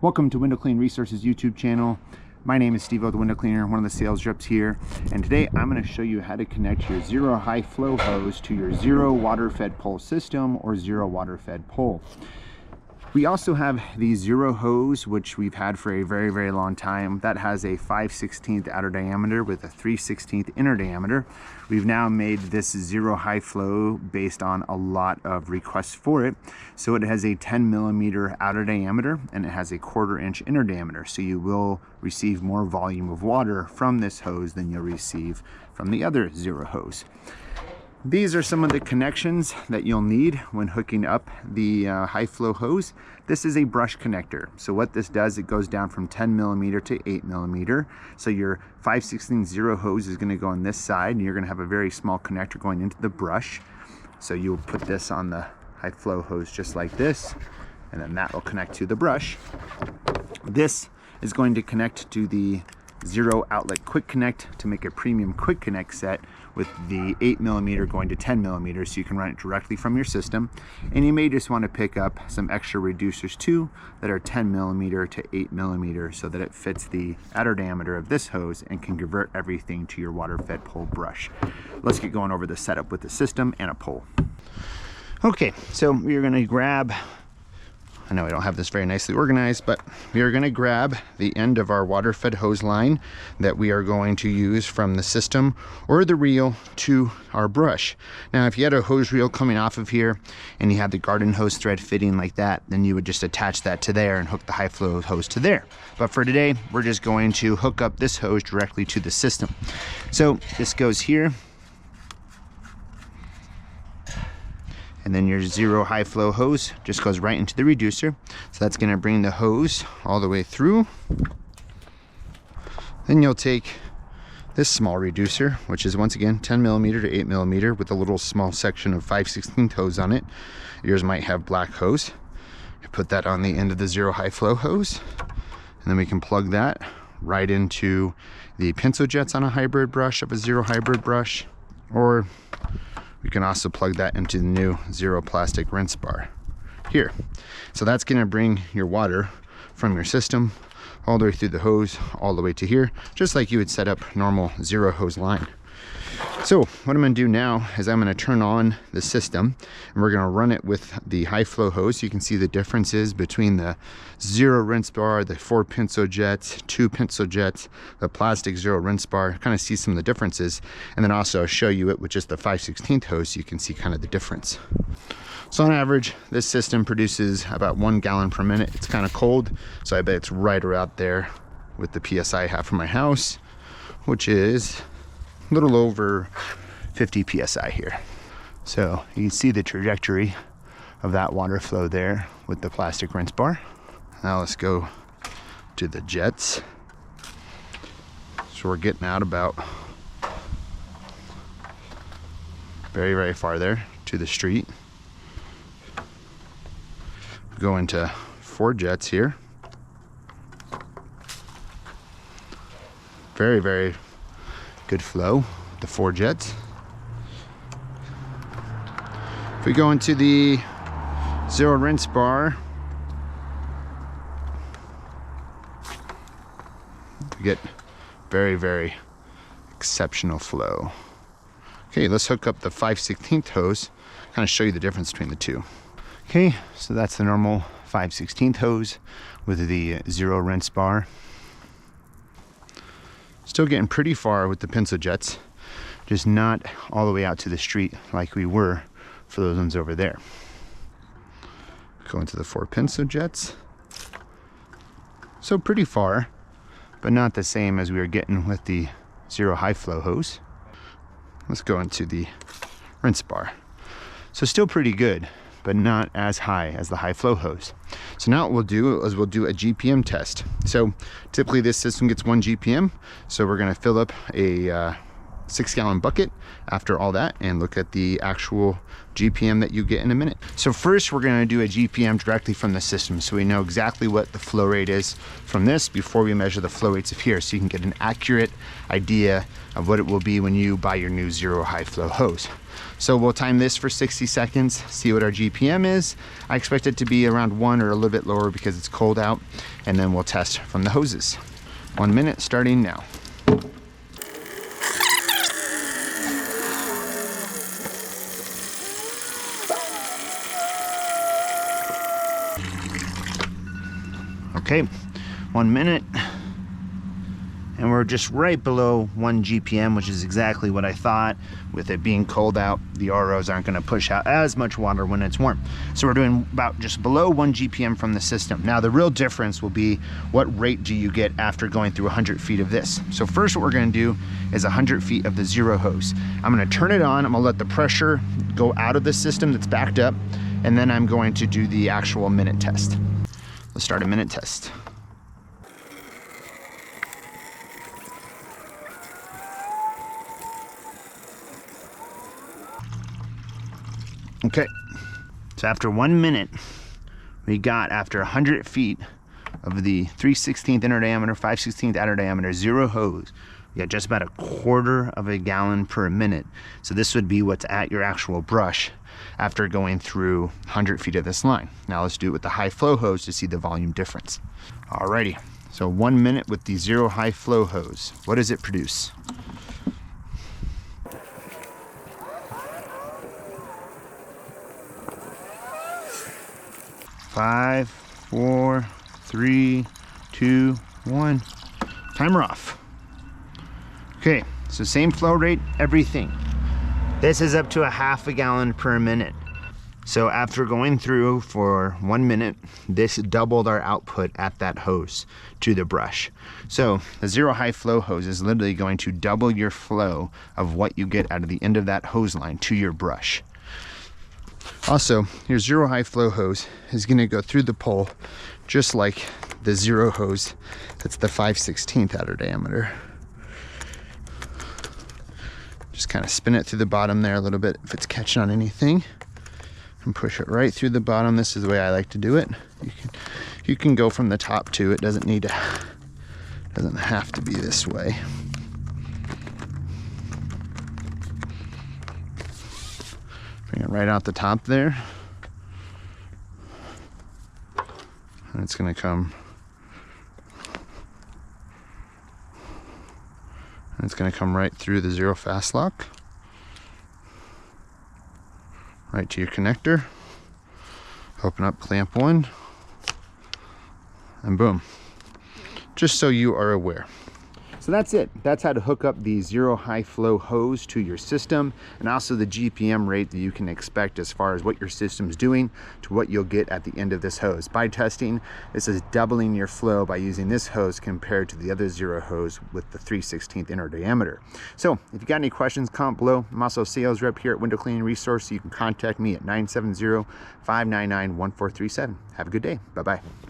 Welcome to Window Clean Resources YouTube channel. My name is SteveO, the window cleaner, one of the sales reps here. And today I'm going to show you how to connect your Xero high flow hose to your Xero water fed pole system or Xero water fed pole. We also have the Xero hose, which we've had for a very long time. That has a 5/16 outer diameter with a 3/16 inner diameter. We've now made this Xero high flow based on a lot of requests for it. So it has a 10mm outer diameter and it has a 1/4 inch inner diameter. So you will receive more volume of water from this hose than you'll receive from the other Xero hose. These are some of the connections that you'll need when hooking up the high flow hose. This is a brush connector. So what this does, it goes down from 10mm to 8mm. So your 5/16 Xero hose is going to go on this side, and you're going to have a very small connector going into the brush. So you'll put this on the high flow hose just like this, and then that will connect to the brush. This is going to connect to the Xero outlet quick connect to make a premium quick connect set with the 8mm going to 10mm, so you can run it directly from your system. And you may just want to pick up some extra reducers too that are 10mm to 8mm so that it fits the outer diameter of this hose and can convert everything to your water fed pole brush. Let's get going over the setup with the system and a pole. Okay, so we're going to grab, I know I don't have this very nicely organized, but we are going to grab the end of our water fed hose line that we are going to use from the system or the reel to our brush. Now, if you had a hose reel coming off of here and you had the garden hose thread fitting like that, then you would just attach that to there and hook the high flow hose to there. But for today, we're just going to hook up this hose directly to the system. So this goes here. And then your Xero high flow hose just goes right into the reducer. So that's going to bring the hose all the way through. Then you'll take this small reducer, which is once again 10mm to 8mm with a little small section of 5/16 hose on it. Yours might have black hose. You put that on the end of the Xero high flow hose, and then we can plug that right into the pencil jets on a hybrid brush of a Xero hybrid brush, or we can also plug that into the new Xero plastic rinse bar here. So that's going to bring your water from your system all the way through the hose, all the way to here, just like you would set up normal Xero hose line. So what I'm going to do now is I'm going to turn on the system and we're going to run it with the high flow hose. You can see the differences between the Xero rinse bar, the 4 pencil jets, 2 pencil jets, the plastic Xero rinse bar, kind of see some of the differences. And then also I'll show you it with just the 5/16 hose so you can see kind of the difference. So on average, this system produces about 1 gallon per minute. It's kind of cold, so I bet it's right around there with the PSI I have for my house, which is a little over 50 PSI here. So you can see the trajectory of that water flow there with the plastic rinse bar. Now let's go to the jets. So we're getting out about very far there to the street. Go into 4 jets here. Very good flow, the 4 jets. If we go into the Xero rinse bar, we get very exceptional flow. Okay, let's hook up the 5/16 hose, kind of show you the difference between the two. Okay, so that's the normal 5/16 hose with the Xero rinse bar. Still getting pretty far with the pencil jets, just not all the way out to the street like we were for those ones over there. Go into the 4 pencil jets. So pretty far, but not the same as we were getting with the Xero high flow hose. Let's go into the rinse bar. So still pretty good, but not as high as the high flow hose. So now what we'll do is we'll do a GPM test. So typically this system gets 1 GPM. So we're gonna fill up a 6-gallon bucket after all that and look at the actual GPM that you get in a minute. So first we're going to do a GPM directly from the system so we know exactly what the flow rate is from this before we measure the flow rates of here, so you can get an accurate idea of what it will be when you buy your new Xero high flow hose. So we'll time this for 60 seconds, see what our GPM is. I expect it to be around 1 or a little bit lower because it's cold out, and then we'll test from the hoses. 1 minute starting now. Okay, 1 minute, and we're just right below 1 GPM, which is exactly what I thought. With it being cold out, the ROs aren't going to push out as much water when it's warm. So we're doing about just below 1 GPM from the system. Now the real difference will be what rate do you get after going through 100 feet of this. So first what we're going to do is 100 feet of the Xero hose. I'm going to turn it on, I'm going to let the pressure go out of the system that's backed up, and then I'm going to do the actual minute test. Let's start a minute test. Okay, so after 1 minute, we got, after 100 feet of the 3/16 inner diameter, 5/16 outer diameter Xero hose, we got just about 1/4 gallon per minute. So this would be what's at your actual brush after going through 100 feet of this line. Now let's do it with the high flow hose to see the volume difference. Alrighty, so 1 minute with the Xero high flow hose. What does it produce? Five, 4, 3, 2, 1. Timer off. Okay, so same flow rate, everything. This is up to 1/2 gallon per minute. So after going through for 1 minute, this doubled our output at that hose to the brush. So the Xero high flow hose is literally going to double your flow of what you get out of the end of that hose line to your brush. Also, your Xero high flow hose is going to go through the pole just like the Xero hose that's the 5/16 outer diameter. Just kind of spin it through the bottom there a little bit if it's catching on anything, and push it right through the bottom. This is the way I like to do it. You can go from the top too. It doesn't have to be this way. Bring it right out the top there, and it's going to come, right through the Xero fast lock, right to your connector. Open up clamp 1, and boom. Just so you are aware. So that's it. That's how to hook up the Xero high flow hose to your system, and also the GPM rate that you can expect as far as what your system's doing to what you'll get at the end of this hose. By testing, this is doubling your flow by using this hose compared to the other Xero hose with the 3/16 inner diameter. So if you got any questions, comment below. I'm also a sales rep here at Window Cleaning Resource, so you can contact me at 970-599-1437. Have a good day. Bye-bye.